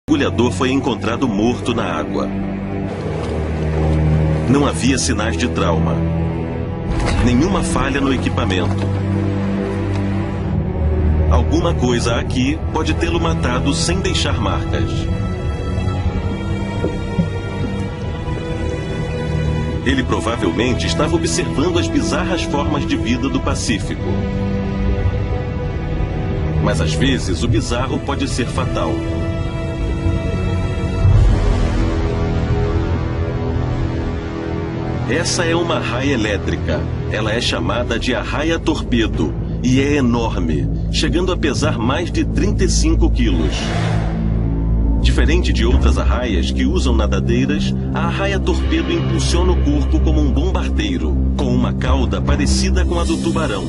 O mergulhador foi encontrado morto na água. Não havia sinais de trauma. Nenhuma falha no equipamento. Alguma coisa aqui pode tê-lo matado sem deixar marcas. Ele provavelmente estava observando as bizarras formas de vida do Pacífico. Mas às vezes o bizarro pode ser fatal. Essa é uma raia elétrica. Ela é chamada de arraia torpedo e é enorme, chegando a pesar mais de 35 quilos. Diferente de outras arraias que usam nadadeiras, a arraia torpedo impulsiona o corpo como um bombardeiro, com uma cauda parecida com a do tubarão.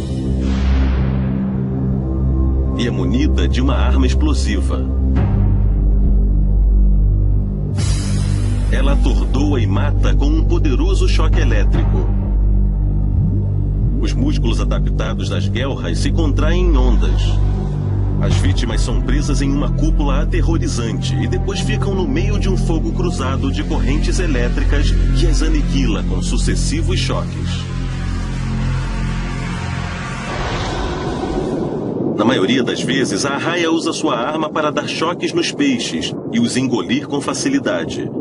E é munida de uma arma explosiva. Ela atordoa e mata com um poderoso choque elétrico. Os músculos adaptados das guelras se contraem em ondas. As vítimas são presas em uma cúpula aterrorizante e depois ficam no meio de um fogo cruzado de correntes elétricas que as aniquila com sucessivos choques. Na maioria das vezes, a arraia usa sua arma para dar choques nos peixes e os engolir com facilidade.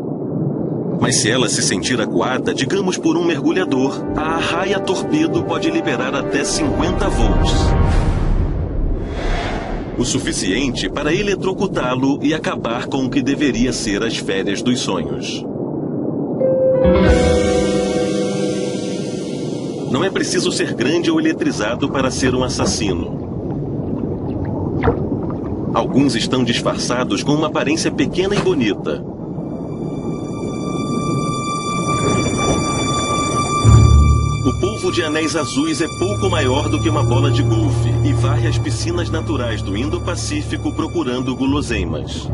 Mas se ela se sentir acuada, digamos por um mergulhador, a arraia torpedo pode liberar até 50 volts. O suficiente para eletrocutá-lo e acabar com o que deveria ser as férias dos sonhos. Não é preciso ser grande ou eletrizado para ser um assassino. Alguns estão disfarçados com uma aparência pequena e bonita. O polvo de anéis azuis é pouco maior do que uma bola de golfe e varre as piscinas naturais do Indo-Pacífico procurando guloseimas.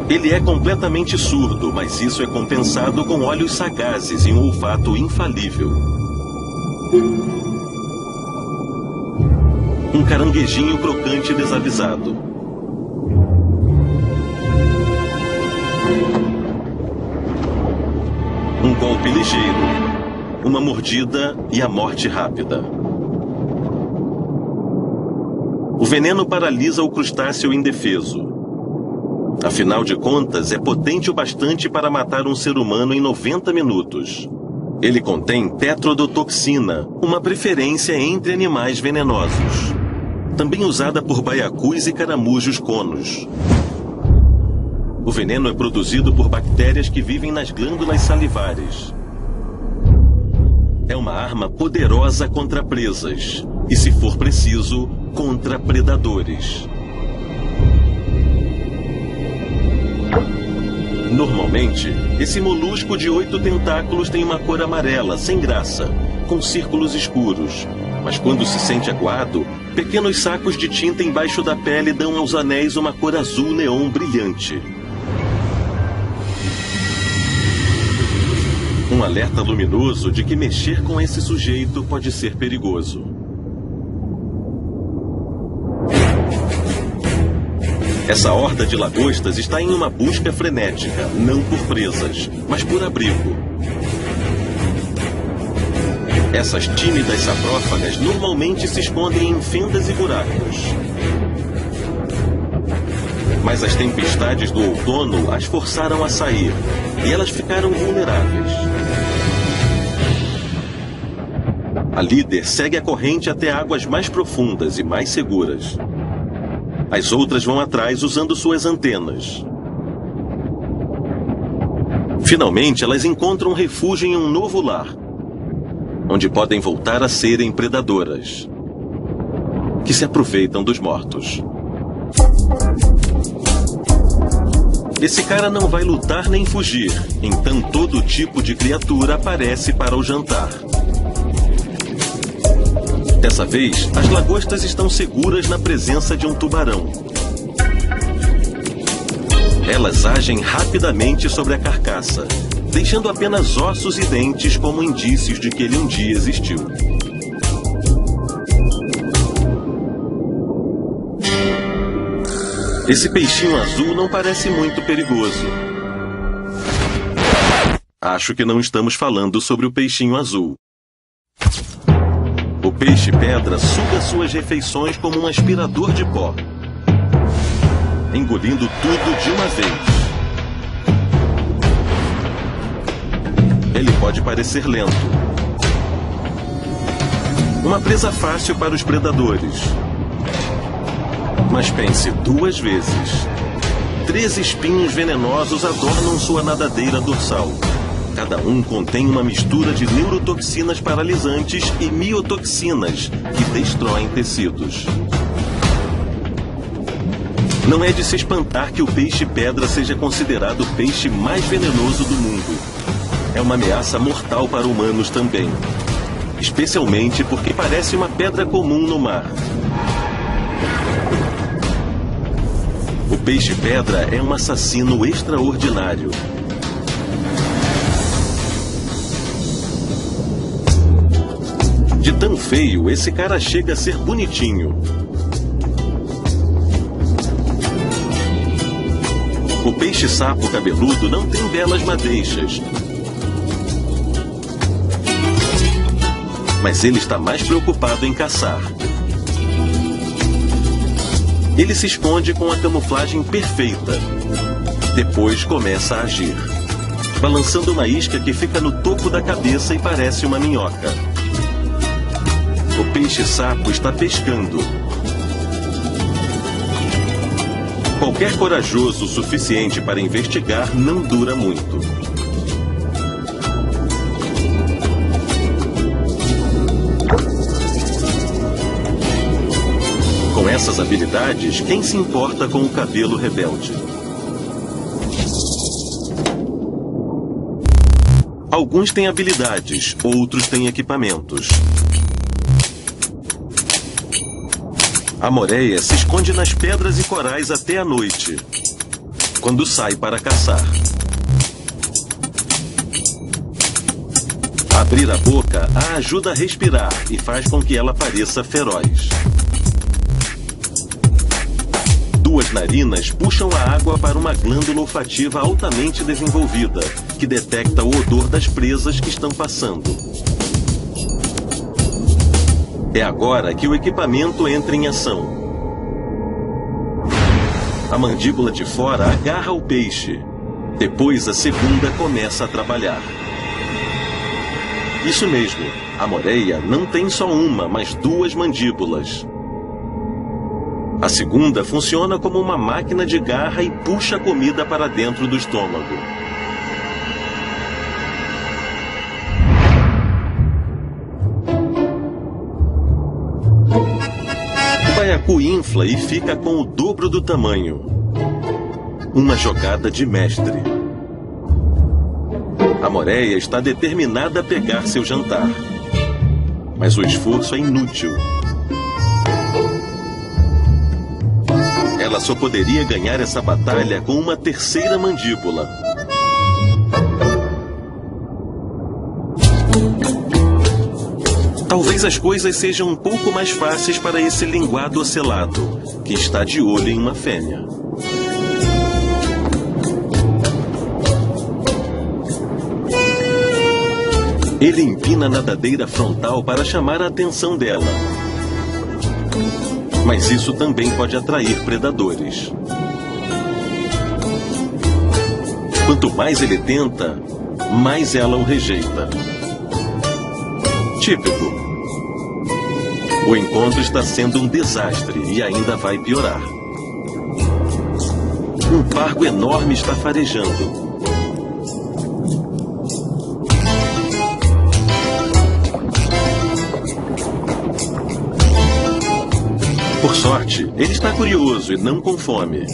Ele é completamente surdo, mas isso é compensado com olhos sagazes e um olfato infalível. Um caranguejinho crocante desavisado. Um golpe ligeiro, uma mordida e a morte rápida. O veneno paralisa o crustáceo indefeso. Afinal de contas, é potente o bastante para matar um ser humano em 90 minutos. Ele contém tetrodotoxina, uma preferência entre animais venenosos. Também usada por baiacus e caramujos conos. O veneno é produzido por bactérias que vivem nas glândulas salivares. É uma arma poderosa contra presas e, se for preciso, contra predadores. Normalmente, esse molusco de 8 tentáculos tem uma cor amarela, sem graça, com círculos escuros. Mas quando se sente acuado, pequenos sacos de tinta embaixo da pele dão aos anéis uma cor azul neon brilhante. Um alerta luminoso de que mexer com esse sujeito pode ser perigoso. Essa horda de lagostas está em uma busca frenética, não por presas, mas por abrigo. Essas tímidas saprófagas normalmente se escondem em fendas e buracos. Mas as tempestades do outono as forçaram a sair, e elas ficaram vulneráveis. A líder segue a corrente até águas mais profundas e mais seguras. As outras vão atrás usando suas antenas. Finalmente, elas encontram refúgio em um novo lar, onde podem voltar a serem predadoras, que se aproveitam dos mortos. Esse cara não vai lutar nem fugir, então todo tipo de criatura aparece para o jantar. Dessa vez, as lagostas estão seguras na presença de um tubarão. Elas agem rapidamente sobre a carcaça, deixando apenas ossos e dentes como indícios de que ele um dia existiu. Esse peixinho azul não parece muito perigoso. Acho que não estamos falando sobre o peixinho azul. O peixe-pedra suga suas refeições como um aspirador de pó, engolindo tudo de uma vez. Ele pode parecer lento. Uma presa fácil para os predadores. Mas pense 2 vezes. 3 espinhos venenosos adornam sua nadadeira dorsal. Cada um contém uma mistura de neurotoxinas paralisantes e miotoxinas que destroem tecidos. Não é de se espantar que o peixe-pedra seja considerado o peixe mais venenoso do mundo. É uma ameaça mortal para humanos também. Especialmente porque parece uma pedra comum no mar. O peixe-pedra é um assassino extraordinário. De tão feio, esse cara chega a ser bonitinho. O peixe-sapo cabeludo não tem belas madeixas. Mas ele está mais preocupado em caçar. Ele se esconde com a camuflagem perfeita. Depois começa a agir, balançando uma isca que fica no topo da cabeça e parece uma minhoca. O peixe-sapo está pescando. Qualquer corajoso o suficiente para investigar não dura muito. Com essas habilidades, quem se importa com o cabelo rebelde? Alguns têm habilidades, outros têm equipamentos. A moreia se esconde nas pedras e corais até a noite, quando sai para caçar. Abrir a boca a ajuda a respirar e faz com que ela pareça feroz. 2 narinas puxam a água para uma glândula olfativa altamente desenvolvida, que detecta o odor das presas que estão passando. É agora que o equipamento entra em ação. A mandíbula de fora agarra o peixe. Depois a segunda começa a trabalhar. Isso mesmo, a moreia não tem só uma, mas 2 mandíbulas. A segunda funciona como uma máquina de garra e puxa a comida para dentro do estômago. O baiacu infla e fica com o dobro do tamanho. Uma jogada de mestre. A moreia está determinada a pegar seu jantar. Mas o esforço é inútil. Ela só poderia ganhar essa batalha com uma terceira mandíbula. Talvez as coisas sejam um pouco mais fáceis para esse linguado ocelado, que está de olho em uma fêmea. Ele empina a nadadeira frontal para chamar a atenção dela. Mas isso também pode atrair predadores. Quanto mais ele tenta, mais ela o rejeita. Típico. O encontro está sendo um desastre e ainda vai piorar. Um pargo enorme está farejando. Por sorte, ele está curioso e não com fome.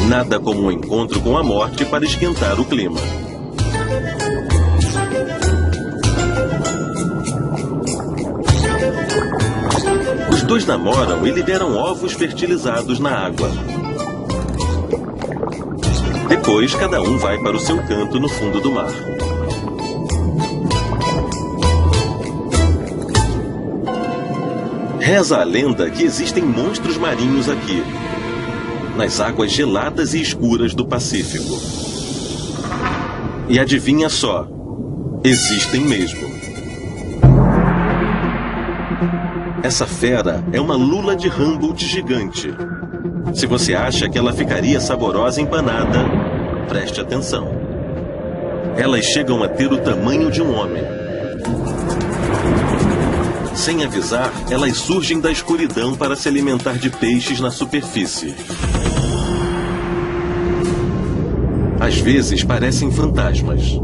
Nada como um encontro com a morte para esquentar o clima. Os 2 namoram e liberam ovos fertilizados na água. Depois, cada um vai para o seu canto no fundo do mar. Reza a lenda que existem monstros marinhos aqui. nas águas geladas e escuras do Pacífico. E adivinha só, existem mesmo. Essa fera é uma lula de Humboldt gigante. Se você acha que ela ficaria saborosa empanada, preste atenção. Elas chegam a ter o tamanho de um homem. Sem avisar, elas surgem da escuridão para se alimentar de peixes na superfície. Às vezes parecem fantasmas.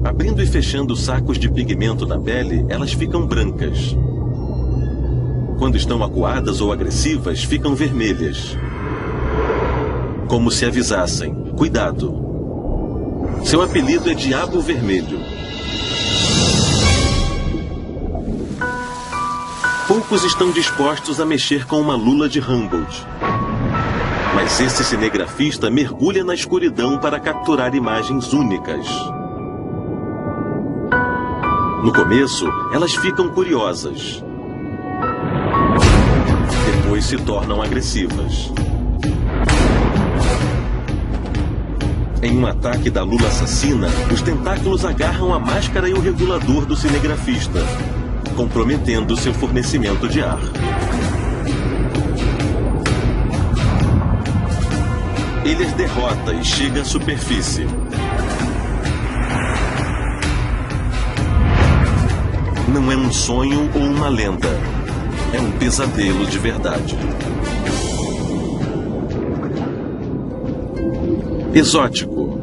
Abrindo e fechando sacos de pigmento na pele, elas ficam brancas. Quando estão acuadas ou agressivas, ficam vermelhas. Como se avisassem: cuidado. Seu apelido é Diabo Vermelho. Poucos estão dispostos a mexer com uma lula de Humboldt. Mas esse cinegrafista mergulha na escuridão para capturar imagens únicas. No começo, elas ficam curiosas. Depois se tornam agressivas. Em um ataque da lula assassina, os tentáculos agarram a máscara e o regulador do cinegrafista, comprometendo seu fornecimento de ar. Ele as derrota e chega à superfície. Não é um sonho ou uma lenda. É um pesadelo de verdade. Exótico,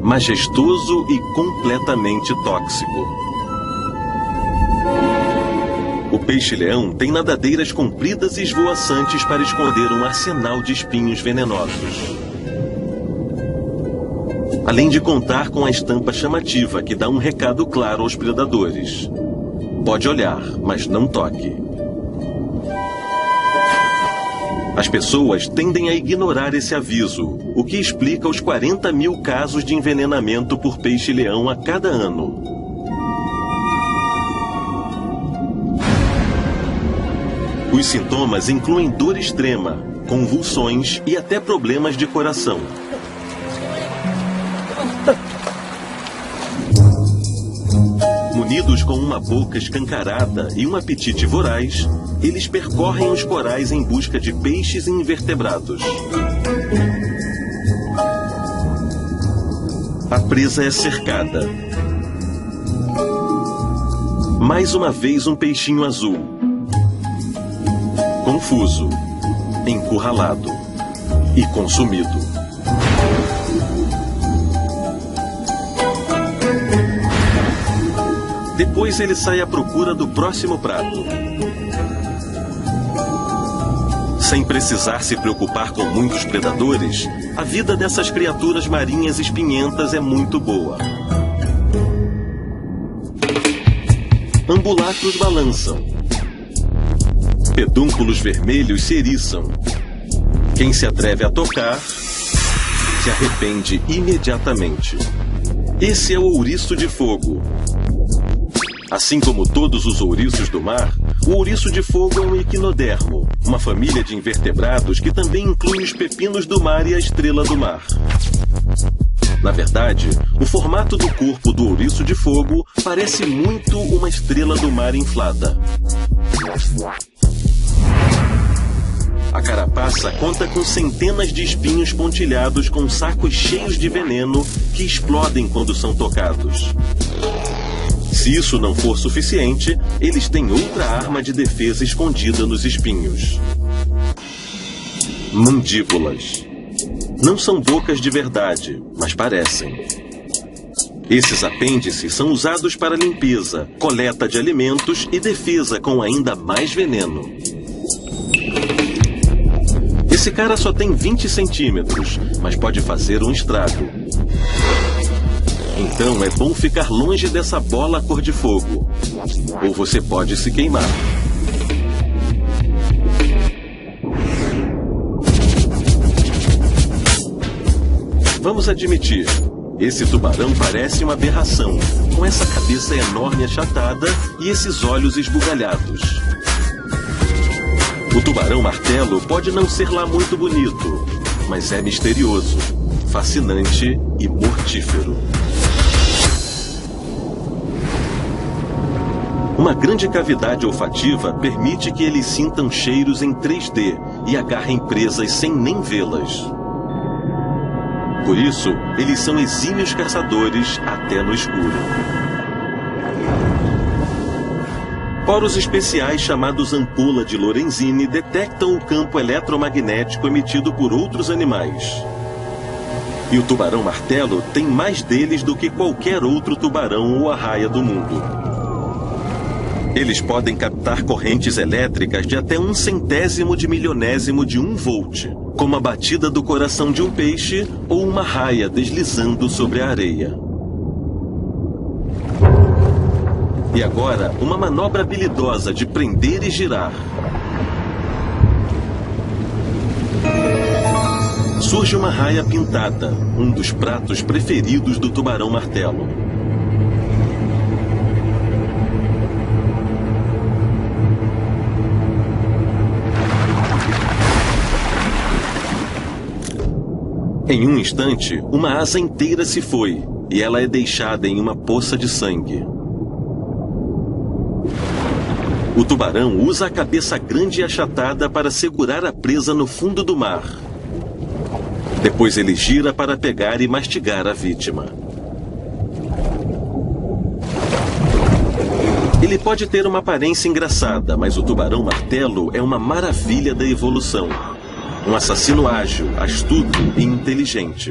majestoso e completamente tóxico. O peixe-leão tem nadadeiras compridas e esvoaçantes para esconder um arsenal de espinhos venenosos. Além de contar com a estampa chamativa que dá um recado claro aos predadores: pode olhar, mas não toque. As pessoas tendem a ignorar esse aviso, o que explica os 40 mil casos de envenenamento por peixe-leão a cada ano. Os sintomas incluem dor extrema, convulsões e até problemas de coração. Munidos com uma boca escancarada e um apetite voraz, eles percorrem os corais em busca de peixes e invertebrados. A presa é cercada. Mais uma vez um peixinho azul. Confuso, encurralado e consumido. Depois ele sai à procura do próximo prato. Sem precisar se preocupar com muitos predadores, a vida dessas criaturas marinhas espinhentas é muito boa. Ambulacros balançam. Pedúnculos vermelhos se eriçam. Quem se atreve a tocar se arrepende imediatamente. Esse é o ouriço de fogo. Assim como todos os ouriços do mar, o ouriço de fogo é um equinodermo, uma família de invertebrados que também inclui os pepinos do mar e a estrela do mar. Na verdade, o formato do corpo do ouriço de fogo parece muito uma estrela do mar inflada. A carapaça conta com centenas de espinhos pontilhados com sacos cheios de veneno que explodem quando são tocados. Se isso não for suficiente, eles têm outra arma de defesa escondida nos espinhos. Mandíbulas. Não são bocas de verdade, mas parecem. Esses apêndices são usados para limpeza, coleta de alimentos e defesa com ainda mais veneno. Esse cara só tem 20 centímetros, mas pode fazer um estrago. Então é bom ficar longe dessa bola cor de fogo, ou você pode se queimar. Vamos admitir, esse tubarão parece uma aberração, com essa cabeça enorme achatada e esses olhos esbugalhados. O tubarão-martelo pode não ser lá muito bonito, mas é misterioso, fascinante e mortífero. Uma grande cavidade olfativa permite que eles sintam cheiros em 3D e agarrem presas sem nem vê-las. Por isso, eles são exímios caçadores até no escuro. Poros especiais chamados ampola de Lorenzini detectam o campo eletromagnético emitido por outros animais. E o tubarão-martelo tem mais deles do que qualquer outro tubarão ou arraia do mundo. Eles podem captar correntes elétricas de até 1/100º de milionésimo de 1 volt, como a batida do coração de um peixe ou uma raia deslizando sobre a areia. E agora, uma manobra habilidosa de prender e girar. Surge uma raia pintada, um dos pratos preferidos do tubarão-martelo. Em um instante, uma asa inteira se foi, e ela é deixada em uma poça de sangue. O tubarão usa a cabeça grande e achatada para segurar a presa no fundo do mar. Depois ele gira para pegar e mastigar a vítima. Ele pode ter uma aparência engraçada, mas o tubarão-martelo é uma maravilha da evolução. Um assassino ágil, astuto e inteligente.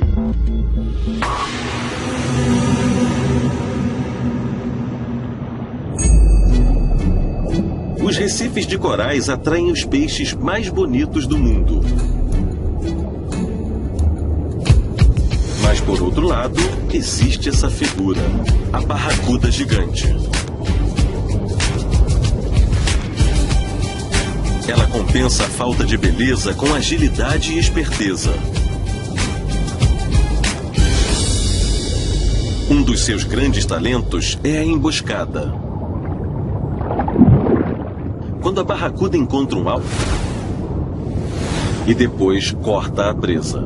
Os recifes de corais atraem os peixes mais bonitos do mundo. Mas, por outro lado, existe essa figura, a barracuda gigante. Ela compensa a falta de beleza com agilidade e esperteza. Um dos seus grandes talentos é a emboscada. Quando a barracuda encontra um alvo e depois corta a presa.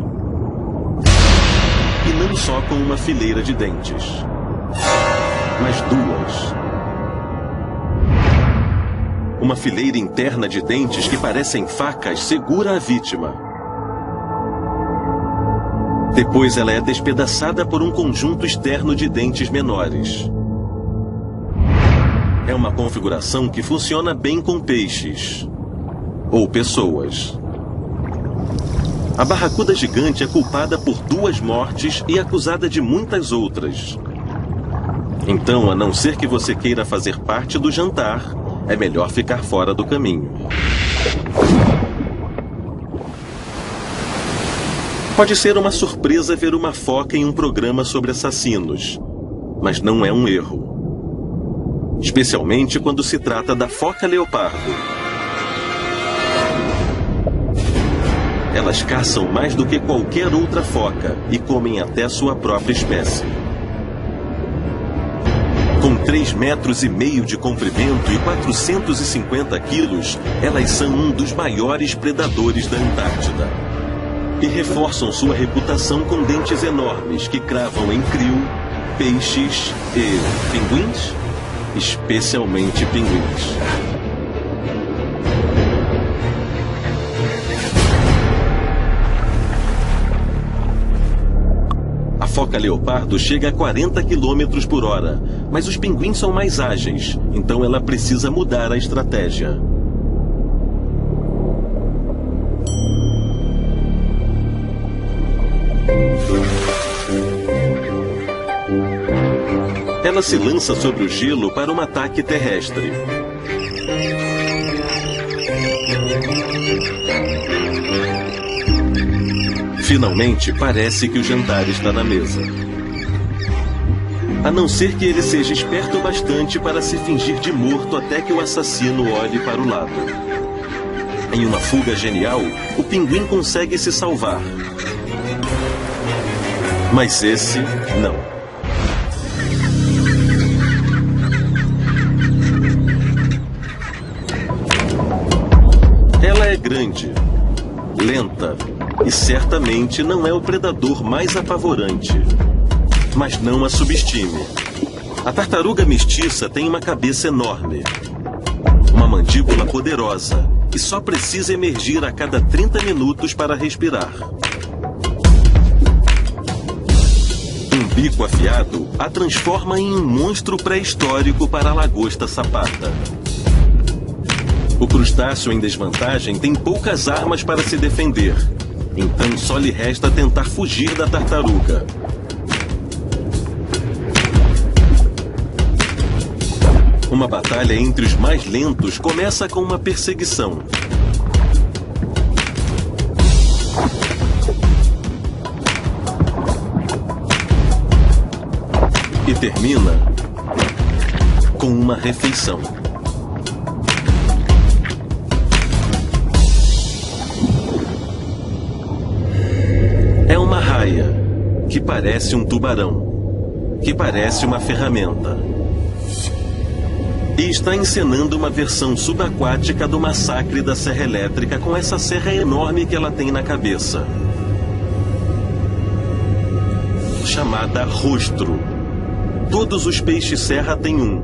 E não só com uma fileira de dentes, mas duas. Uma fileira interna de dentes que parecem facas segura a vítima. Depois ela é despedaçada por um conjunto externo de dentes menores. É uma configuração que funciona bem com peixes ou pessoas. A barracuda gigante é culpada por 2 mortes e acusada de muitas outras. Então, a não ser que você queira fazer parte do jantar, é melhor ficar fora do caminho. Pode ser uma surpresa ver uma foca em um programa sobre assassinos, mas não é um erro. Especialmente quando se trata da foca leopardo. Elas caçam mais do que qualquer outra foca e comem até sua própria espécie. Com 3,5 metros de comprimento e 450 quilos, elas são um dos maiores predadores da Antártida. E reforçam sua reputação com dentes enormes que cravam em krill, peixes e pinguins? Especialmente pinguins. A foca leopardo chega a 40 km por hora, mas os pinguins são mais ágeis, então ela precisa mudar a estratégia. Ela se lança sobre o gelo para um ataque terrestre. Finalmente, parece que o jantar está na mesa. A não ser que ele seja esperto bastante para se fingir de morto até que o assassino olhe para o lado. Em uma fuga genial, o pinguim consegue se salvar. Mas esse, não. Ela é grande, lenta e certamente não é o predador mais apavorante. Mas não a subestime. A tartaruga mestiça tem uma cabeça enorme, uma mandíbula poderosa e só precisa emergir a cada 30 minutos para respirar. Um bico afiado a transforma em um monstro pré-histórico para a lagosta sapata. O crustáceo em desvantagem tem poucas armas para se defender, então só lhe resta tentar fugir da tartaruga. Uma batalha entre os mais lentos começa com uma perseguição. E termina com uma refeição. É uma raia, que parece um tubarão, que parece uma ferramenta. E está encenando uma versão subaquática do massacre da serra elétrica com essa serra enorme que ela tem na cabeça. Chamada rostro. Todos os peixes-serra têm um.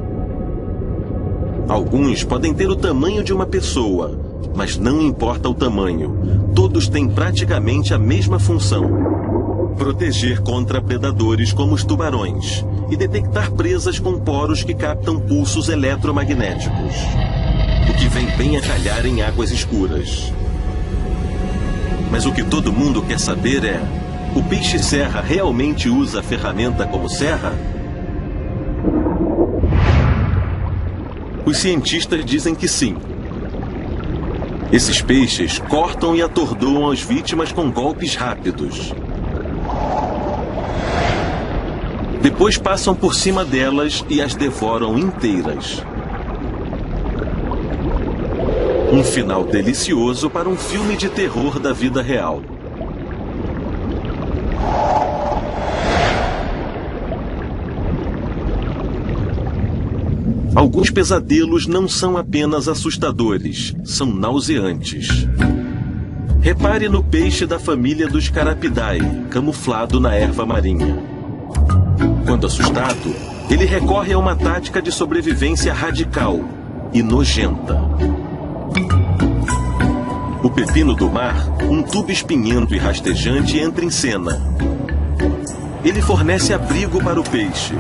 Alguns podem ter o tamanho de uma pessoa, mas não importa o tamanho. Todos têm praticamente a mesma função: proteger contra predadores como os tubarões e detectar presas com poros que captam pulsos eletromagnéticos, o que vem bem a calhar em águas escuras. Mas o que todo mundo quer saber é: o peixe-serra realmente usa a ferramenta como serra? Os cientistas dizem que sim. Esses peixes cortam e atordoam as vítimas com golpes rápidos. Depois passam por cima delas e as devoram inteiras. Um final delicioso para um filme de terror da vida real. Alguns pesadelos não são apenas assustadores, são nauseantes. Repare no peixe da família dos Carapidae, camuflado na erva marinha. Quando assustado, ele recorre a uma tática de sobrevivência radical e nojenta. O pepino do mar, um tubo espinhento e rastejante, entra em cena. Ele fornece abrigo para o peixe.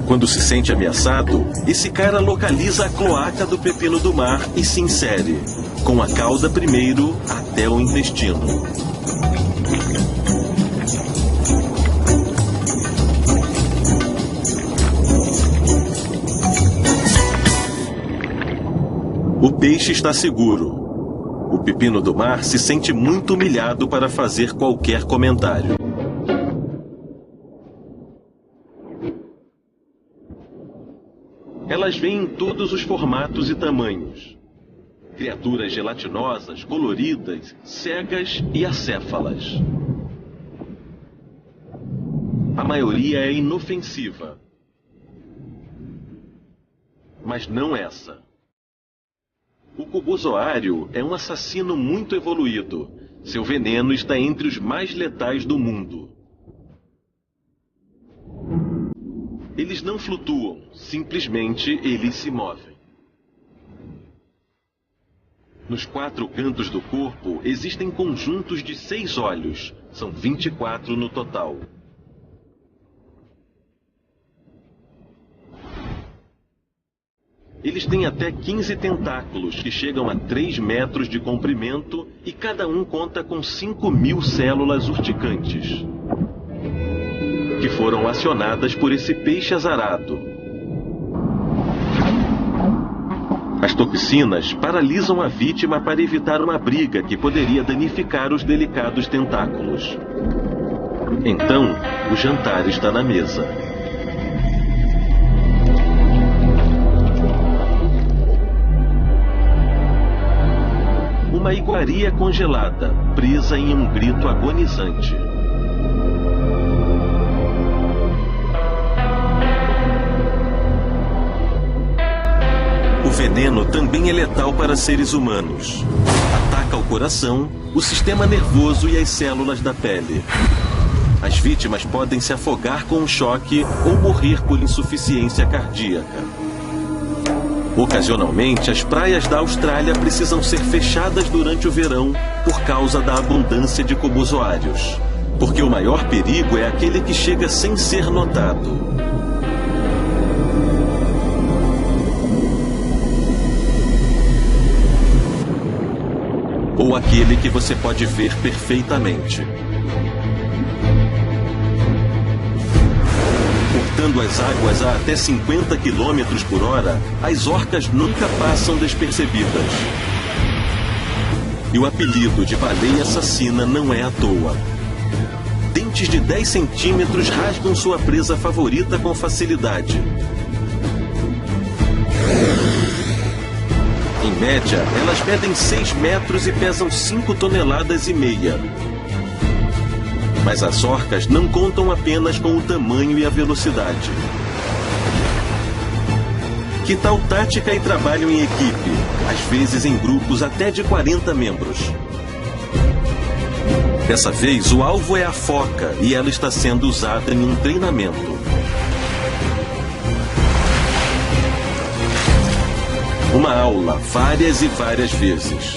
Quando se sente ameaçado, esse cara localiza a cloaca do pepino do mar e se insere, com a cauda primeiro até o intestino. O peixe está seguro. O pepino do mar se sente muito humilhado para fazer qualquer comentário. Elas vêm em todos os formatos e tamanhos. Criaturas gelatinosas, coloridas, cegas e acéfalas. A maioria é inofensiva. Mas não essa. O cubozoário é um assassino muito evoluído. Seu veneno está entre os mais letais do mundo. Eles não flutuam, simplesmente eles se movem. Nos 4 cantos do corpo existem conjuntos de 6 olhos, são 24 no total. Eles têm até 15 tentáculos que chegam a 3 metros de comprimento e cada um conta com 5.000 células urticantes, que foram acionadas por esse peixe azarado. As toxinas paralisam a vítima para evitar uma briga que poderia danificar os delicados tentáculos. Então, o jantar está na mesa. Uma iguaria congelada, presa em um grito agonizante. O O veneno também é letal para seres humanos. Ataca o coração, o sistema nervoso e as células da pele. As vítimas podem se afogar com um choque ou morrer por insuficiência cardíaca. Ocasionalmente, as praias da Austrália precisam ser fechadas durante o verão por causa da abundância de cobozoários. Porque o maior perigo é aquele que chega sem ser notado. Ou aquele que você pode ver perfeitamente. Cortando as águas a até 50 km por hora, as orcas nunca passam despercebidas. E o apelido de baleia assassina não é à toa. Dentes de 10 centímetros rasgam sua presa favorita com facilidade. Em média, elas medem 6 metros e pesam 5 toneladas e meia. Mas as orcas não contam apenas com o tamanho e a velocidade. Que tal tática e trabalho em equipe, às vezes em grupos até de 40 membros? Dessa vez, o alvo é a foca e ela está sendo usada em um treinamento. Uma aula, várias e várias vezes.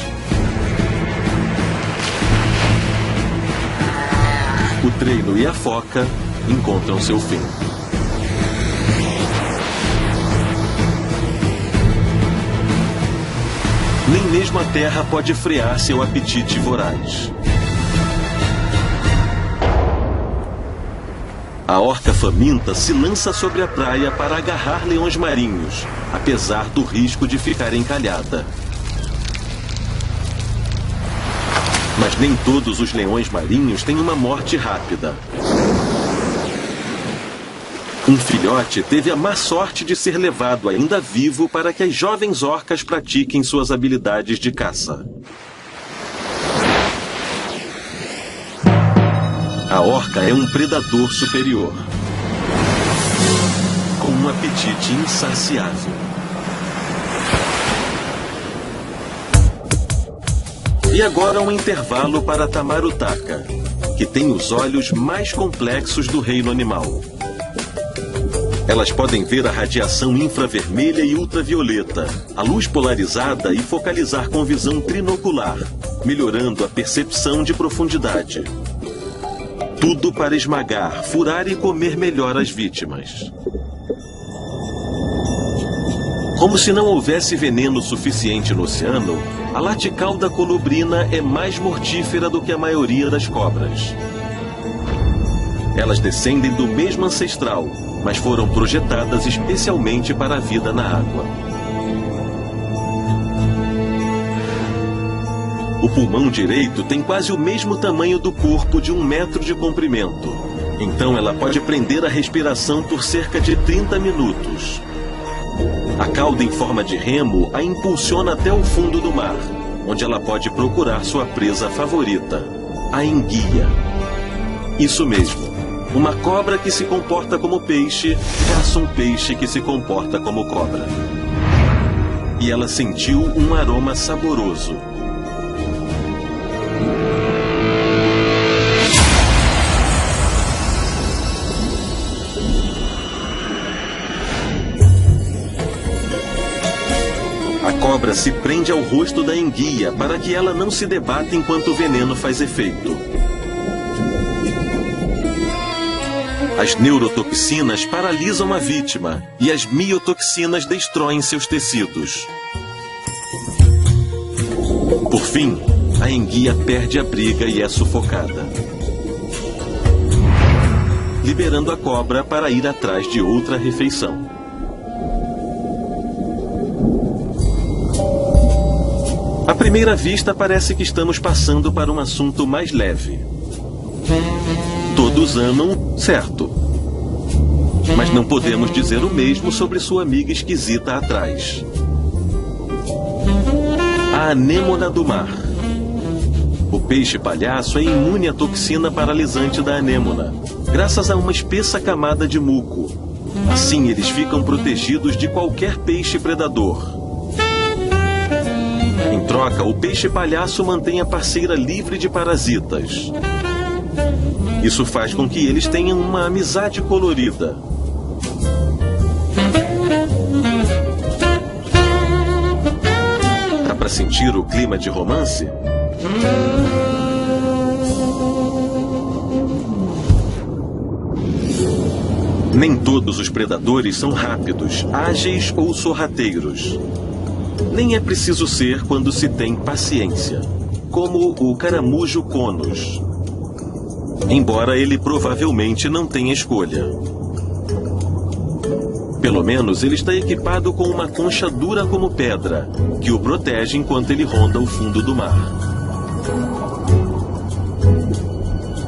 O treino e a foca encontram seu fim. Nem mesmo a terra pode frear seu apetite voraz. A orca faminta se lança sobre a praia para agarrar leões marinhos, apesar do risco de ficar encalhada. Mas nem todos os leões marinhos têm uma morte rápida. Um filhote teve a má sorte de ser levado ainda vivo para que as jovens orcas pratiquem suas habilidades de caça. A orca é um predador superior, com um apetite insaciável. E agora um intervalo para Tamarutaka, que tem os olhos mais complexos do reino animal. Elas podem ver a radiação infravermelha e ultravioleta, a luz polarizada e focalizar com visão trinocular, melhorando a percepção de profundidade. Tudo para esmagar, furar e comer melhor as vítimas. Como se não houvesse veneno suficiente no oceano, a laticauda colubrina é mais mortífera do que a maioria das cobras. Elas descendem do mesmo ancestral, mas foram projetadas especialmente para a vida na água. O pulmão direito tem quase o mesmo tamanho do corpo de 1 metro de comprimento. Então ela pode prender a respiração por cerca de 30 minutos. A cauda em forma de remo a impulsiona até o fundo do mar, onde ela pode procurar sua presa favorita, a enguia. Isso mesmo, uma cobra que se comporta como peixe caça um peixe que se comporta como cobra. E ela sentiu um aroma saboroso. A cobra se prende ao rosto da enguia para que ela não se debata enquanto o veneno faz efeito. As neurotoxinas paralisam a vítima e as miotoxinas destroem seus tecidos. Por fim, a enguia perde a briga e é sufocada, liberando a cobra para ir atrás de outra refeição. À primeira vista, parece que estamos passando para um assunto mais leve. Todos amam, certo. Mas não podemos dizer o mesmo sobre sua amiga esquisita atrás. A anêmona do mar. O peixe palhaço é imune à toxina paralisante da anêmona, graças a uma espessa camada de muco. Assim, eles ficam protegidos de qualquer peixe predador. troca, o peixe-palhaço mantém a parceira livre de parasitas. Isso faz com que eles tenham uma amizade colorida. Dá para sentir o clima de romance? Nem todos os predadores são rápidos, ágeis ou sorrateiros. Nem é preciso ser quando se tem paciência, como o caramujo conus. Embora ele provavelmente não tenha escolha. Pelo menos ele está equipado com uma concha dura como pedra, que o protege enquanto ele ronda o fundo do mar.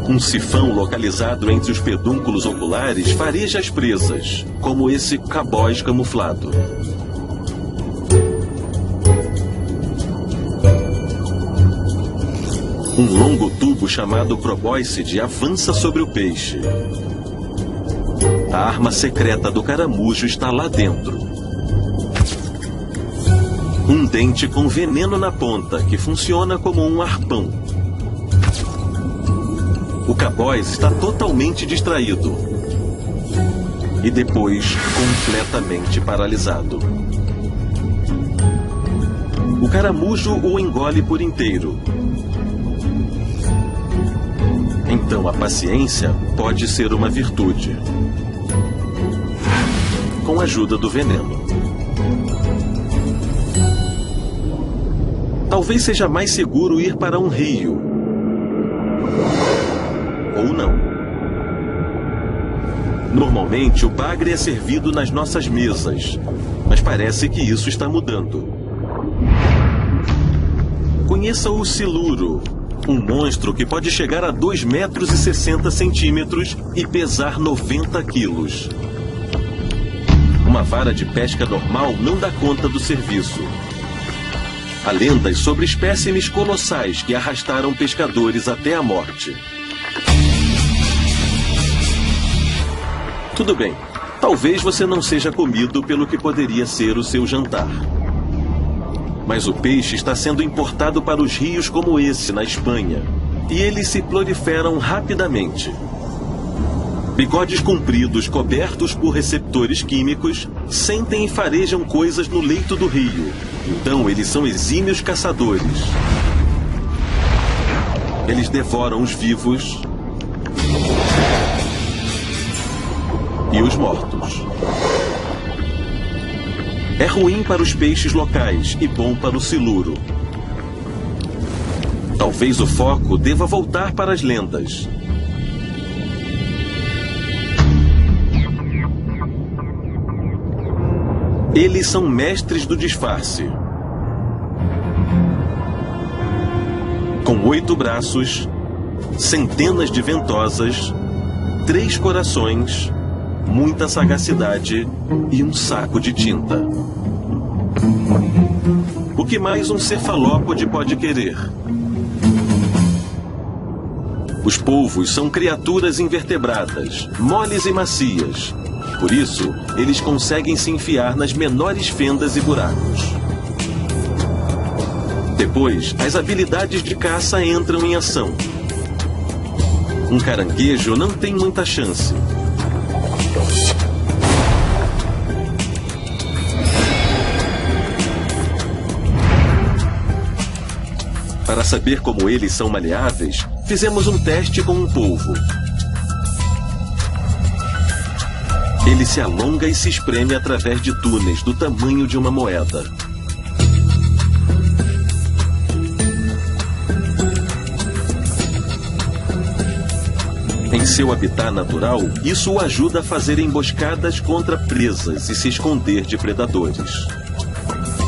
Um sifão localizado entre os pedúnculos oculares fareja as presas, como esse cabóis camuflado. Um longo tubo chamado probóscide avança sobre o peixe. A arma secreta do caramujo está lá dentro. Um dente com veneno na ponta, que funciona como um arpão. O cabóis está totalmente distraído. E depois, completamente paralisado. O caramujo o engole por inteiro. Então a paciência pode ser uma virtude. Com a ajuda do veneno. Talvez seja mais seguro ir para um rio. Ou não. Normalmente o bagre é servido nas nossas mesas, mas parece que isso está mudando. Conheça o siluro, um monstro que pode chegar a 2,60 metros e pesar 90 quilos. Uma vara de pesca normal não dá conta do serviço. Há lendas sobre espécimes colossais que arrastaram pescadores até a morte. Tudo bem, talvez você não seja comido pelo que poderia ser o seu jantar. Mas o peixe está sendo importado para os rios como esse, na Espanha, e eles se proliferam rapidamente. Bigodes compridos, cobertos por receptores químicos, sentem e farejam coisas no leito do rio. Então eles são exímios caçadores. Eles devoram os vivos e os mortos. É ruim para os peixes locais e bom para o siluro. Talvez o foco deva voltar para as lendas. Eles são mestres do disfarce. Com 8 braços, centenas de ventosas, 3 corações, muita sagacidade e um saco de tinta. O que mais um cefalópode pode querer? Os polvos são criaturas invertebradas, moles e macias. Por isso, eles conseguem se enfiar nas menores fendas e buracos. Depois, as habilidades de caça entram em ação. Um caranguejo não tem muita chance. Para saber como eles são maleáveis, fizemos um teste com um polvo. Ele se alonga e se espreme através de túneis do tamanho de uma moeda. Em seu habitat natural, isso o ajuda a fazer emboscadas contra presas e se esconder de predadores.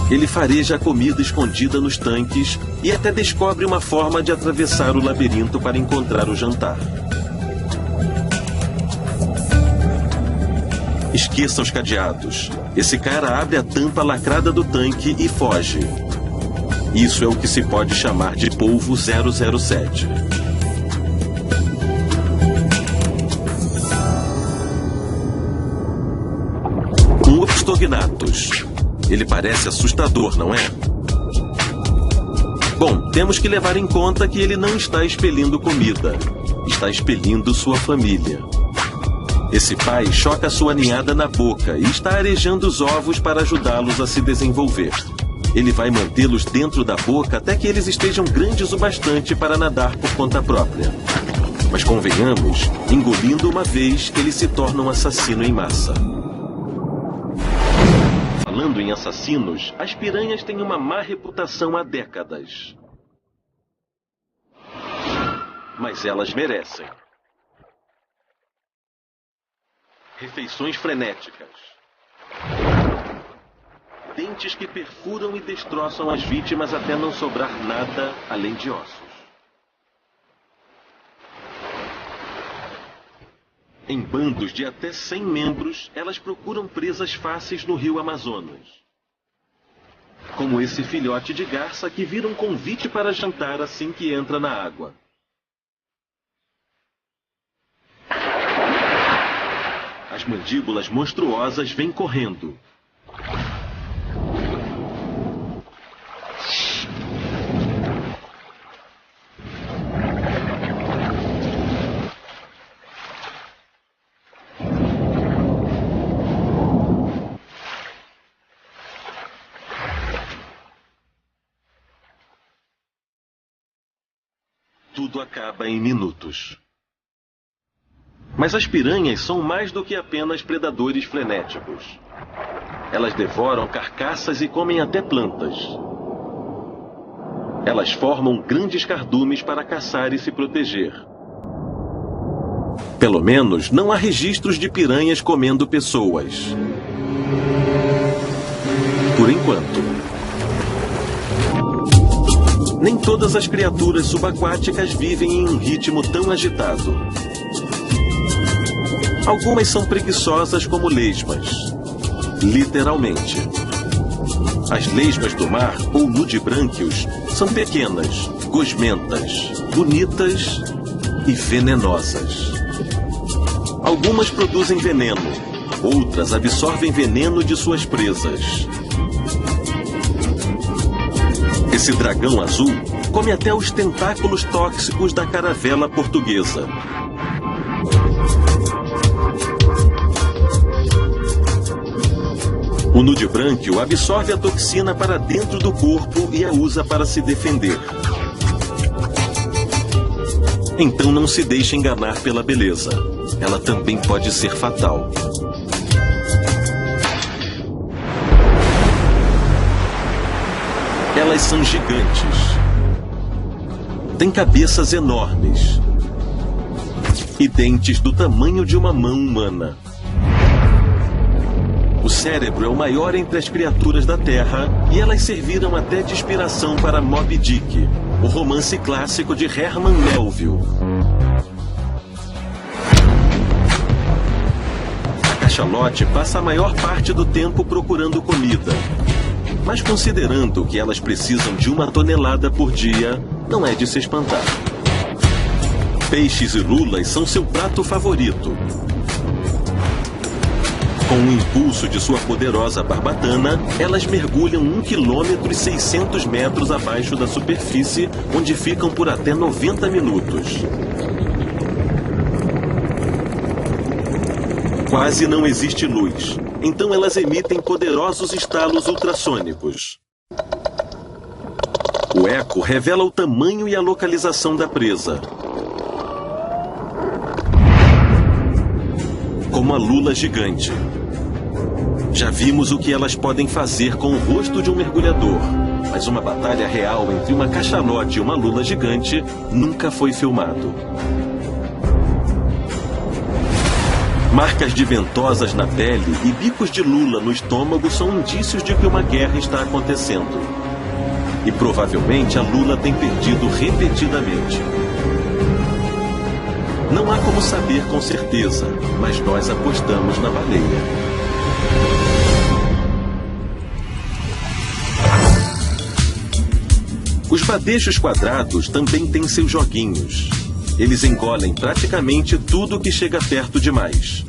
Ele fareja a comida escondida nos tanques e até descobre uma forma de atravessar o labirinto para encontrar o jantar. Esqueça os cadeados. Esse cara abre a tampa lacrada do tanque e foge. Isso é o que se pode chamar de polvo 007. Um Opistognathus. Ele parece assustador, não é? Bom, temos que levar em conta que ele não está expelindo comida. Está expelindo sua família. Esse pai choca sua ninhada na boca e está arejando os ovos para ajudá-los a se desenvolver. Ele vai mantê-los dentro da boca até que eles estejam grandes o bastante para nadar por conta própria. Mas convenhamos, engolindo uma vez, ele se torna um assassino em massa. Falando em assassinos, as piranhas têm uma má reputação há décadas. Mas elas merecem. Refeições frenéticas. Dentes que perfuram e destroçam as vítimas até não sobrar nada além de ossos. Em bandos de até 100 membros, elas procuram presas fáceis no rio Amazonas. Como esse filhote de garça que vira um convite para jantar assim que entra na água. As mandíbulas monstruosas vêm correndo. Tudo acaba em minutos. Mas as piranhas são mais do que apenas predadores frenéticos. Elas devoram carcaças e comem até plantas. Elas formam grandes cardumes para caçar e se proteger. Pelo menos, não há registros de piranhas comendo pessoas. Por enquanto. Nem todas as criaturas subaquáticas vivem em um ritmo tão agitado. Algumas são preguiçosas como lesmas. Literalmente. As lesmas do mar, ou nudibrânquios, são pequenas, gosmentas, bonitas e venenosas. Algumas produzem veneno, outras absorvem veneno de suas presas. Esse dragão azul come até os tentáculos tóxicos da caravela portuguesa. O nudibrânquio absorve a toxina para dentro do corpo e a usa para se defender. Então não se deixe enganar pela beleza. Ela também pode ser fatal. Elas são gigantes. Têm cabeças enormes. E dentes do tamanho de uma mão humana. O cérebro é o maior entre as criaturas da Terra e elas serviram até de inspiração para Moby Dick, o romance clássico de Herman Melville. A cachalote passa a maior parte do tempo procurando comida. Mas considerando que elas precisam de 1 tonelada por dia, não é de se espantar. Peixes e lulas são seu prato favorito. Com o impulso de sua poderosa barbatana, elas mergulham 1,6 km abaixo da superfície, onde ficam por até 90 minutos. Quase não existe luz, então elas emitem poderosos estalos ultrassônicos. O eco revela o tamanho e a localização da presa. Como a lula gigante. Já vimos o que elas podem fazer com o rosto de um mergulhador, mas uma batalha real entre uma cachalote e uma lula gigante nunca foi filmado. Marcas de ventosas na pele e bicos de lula no estômago são indícios de que uma guerra está acontecendo. E provavelmente a lula tem perdido repetidamente. Não há como saber com certeza, mas nós apostamos na baleia. Os badejos quadrados também têm seus joguinhos. Eles engolem praticamente tudo que chega perto demais.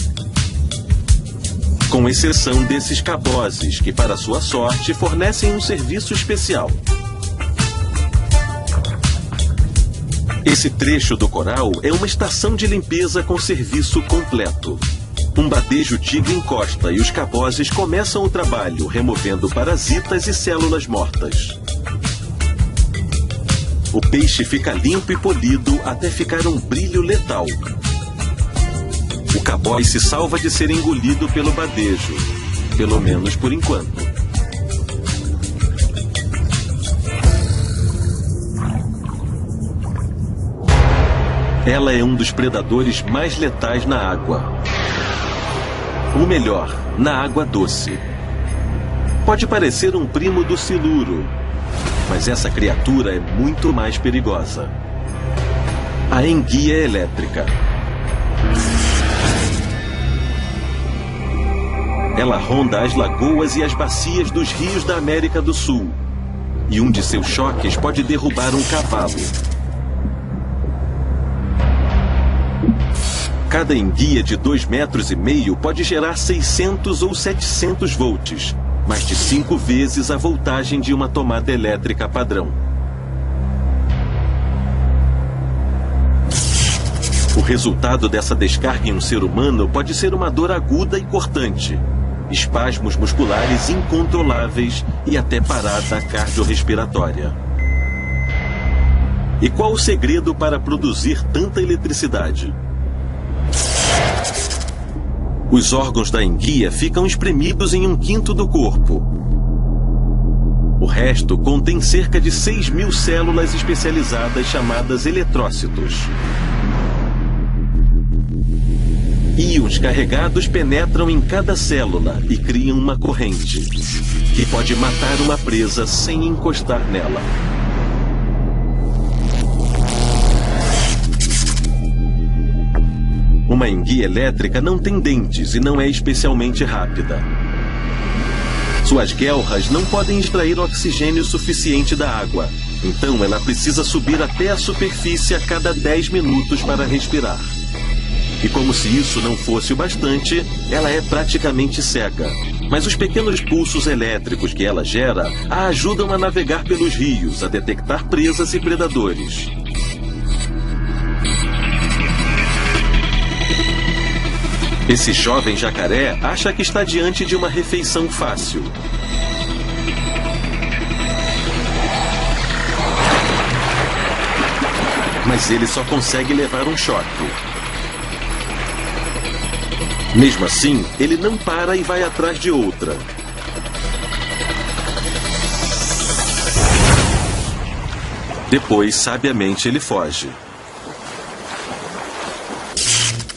Com exceção desses cabozes, que para sua sorte fornecem um serviço especial. Esse trecho do coral é uma estação de limpeza com serviço completo. Um badejo tigre encosta e os cabozes começam o trabalho, removendo parasitas e células mortas. O peixe fica limpo e polido até ficar um brilho letal. O caboz se salva de ser engolido pelo badejo, pelo menos por enquanto. Ela é um dos predadores mais letais na água. Ou melhor, na água doce. Pode parecer um primo do siluro, mas essa criatura é muito mais perigosa. A enguia elétrica. Ela ronda as lagoas e as bacias dos rios da América do Sul. E um de seus choques pode derrubar um cavalo. Cada enguia de 2,5 metros pode gerar 600 ou 700 volts, mais de 5 vezes a voltagem de uma tomada elétrica padrão. O resultado dessa descarga em um ser humano pode ser uma dor aguda e cortante, espasmos musculares incontroláveis e até parada cardiorrespiratória. E qual o segredo para produzir tanta eletricidade? Os órgãos da enguia ficam espremidos em 1/5 do corpo. O resto contém cerca de 6.000 células especializadas chamadas eletrócitos. Íons carregados penetram em cada célula e criam uma corrente, que pode matar uma presa sem encostar nela. Uma enguia elétrica não tem dentes e não é especialmente rápida. Suas guelras não podem extrair oxigênio suficiente da água, então ela precisa subir até a superfície a cada 10 minutos para respirar. E como se isso não fosse o bastante, ela é praticamente cega. Mas os pequenos pulsos elétricos que ela gera a ajudam a navegar pelos rios, a detectar presas e predadores. Esse jovem jacaré acha que está diante de uma refeição fácil. Mas ele só consegue levar um choque. Mesmo assim, ele não para e vai atrás de outra. Depois, sabiamente, ele foge.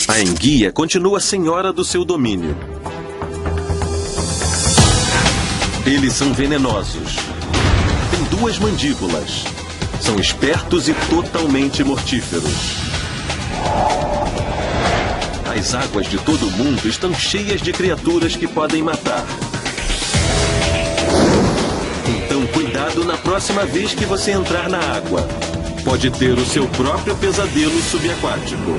A enguia continua senhora do seu domínio. Eles são venenosos. Têm 2 mandíbulas. São espertos e totalmente mortíferos. As águas de todo o mundo estão cheias de criaturas que podem matar. Então, cuidado na próxima vez que você entrar na água. Pode ter o seu próprio pesadelo subaquático.